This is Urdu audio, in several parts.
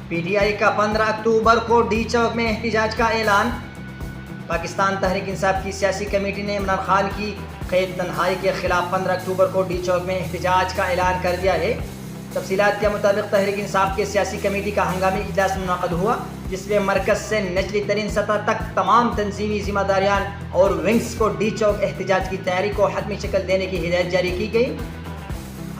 پی ٹی آئی کا 15 اکتوبر کو ڈی چوک میں احتجاج کا اعلان۔ پاکستان تحریک انصاف کی سیاسی کمیٹی نے عمران خان کی قید تنہائی کے خلاف 15 اکتوبر کو ڈی چوک میں احتجاج کا اعلان کر دیا ہے۔ تفصیلات کے مطابق تحریک انصاف کی سیاسی کمیٹی کا ہنگامی اجلاس منعقد ہوا، جس میں مرکز سے نچلی ترین سطح تک تمام تنظیمی ذمہ داریان اور ونگز کو ڈی چوک احتجاج کی تیاری کو حتمی شکل دینے کی ہدایت جاری کی گئی۔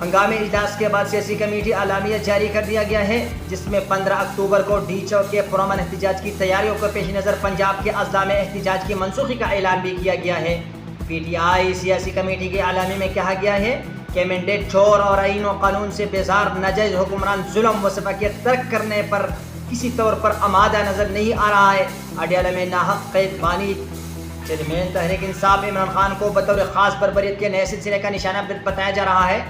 ہنگامی اجلاس کے بعد سیاسی کمیٹی اعلامیہ جاری کر دیا گیا ہے، جس میں 15 اکتوبر کو ڈی چوک کے پرامن احتجاج کی تیاریوں کو پیش نظر پنجاب کے اضلاع میں احتجاج کی منسوخی کا اعلان بھی کیا گیا ہے۔ پی ٹی آئی سیاسی کمیٹی کے اعلامیہ میں کہا گیا ہے کہ مینڈیٹ چھوڑ اور آئین و قانون سے بیزار ناجائز حکمران ظلم و سفاکیت ترک کرنے پر کسی طور پر آمادہ نظر نہیں آ رہا ہے۔ اڈیالہ میں ناحق قید بانی چیئرمین تحریک انصاف عمران خان کو بطور خاص بربریت کے نئے سلسلے کا نشانہ بتایا جا رہا ہے۔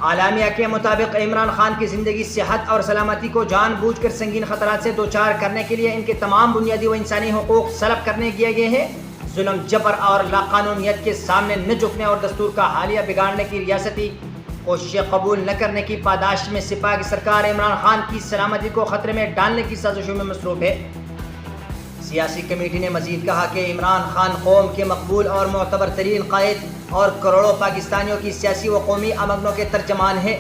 اعلامیہ کے مطابق عمران خان کی زندگی، صحت اور سلامتی کو جان بوجھ کر سنگین خطرات سے دوچار کرنے کے لیے ان کے تمام بنیادی و انسانی حقوق سلب کرنے کیے گئے ہیں۔ ظلم، جبر اور لاقانونیت کے سامنے نہ جھکنے اور دستور کا حالیہ بگاڑنے کی ریاستی کوششیں قبول نہ کرنے کی پاداش میں سپاہ کی سرکار عمران خان کی سلامتی کو خطرے میں ڈالنے کی سازشوں میں مصروف ہے۔ سیاسی کمیٹی نے مزید کہا کہ عمران خان قوم کے مقبول اور معتبر ترین قائد اور کروڑوں پاکستانیوں کی سیاسی و قومی امنگوں کے ترجمان ہیں۔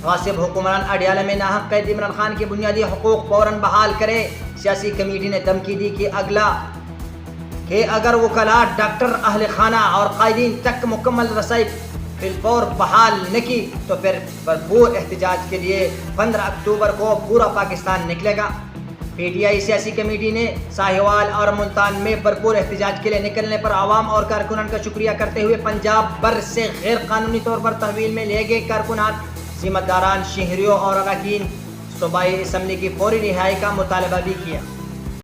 غاصب حکمران اڈیالہ میں ناحق قید عمران خان کے بنیادی حقوق فوراً بحال کرے۔ سیاسی کمیٹی نے دھمکی دی کہ اگر وکلاء، ڈاکٹر، اہل خانہ اور قائدین تک مکمل رسائی بالفور بحال نہ کی تو پھر بھرپور احتجاج کے لیے 15 اکتوبر کو پورا پاکستان نکلے گا۔ پی ٹی آئی سیاسی کمیٹی نے ساہیوال اور ملتان میں بھرپور احتجاج کے لیے نکلنے پر عوام اور کارکنان کا شکریہ کرتے ہوئے پنجاب بھر سے غیر قانونی طور پر تحویل میں لیے گئے کارکنان، ذمہ داران، شہریوں اور اراکین صوبائی اسمبلی کی فوری رہائی کا مطالبہ بھی کیا۔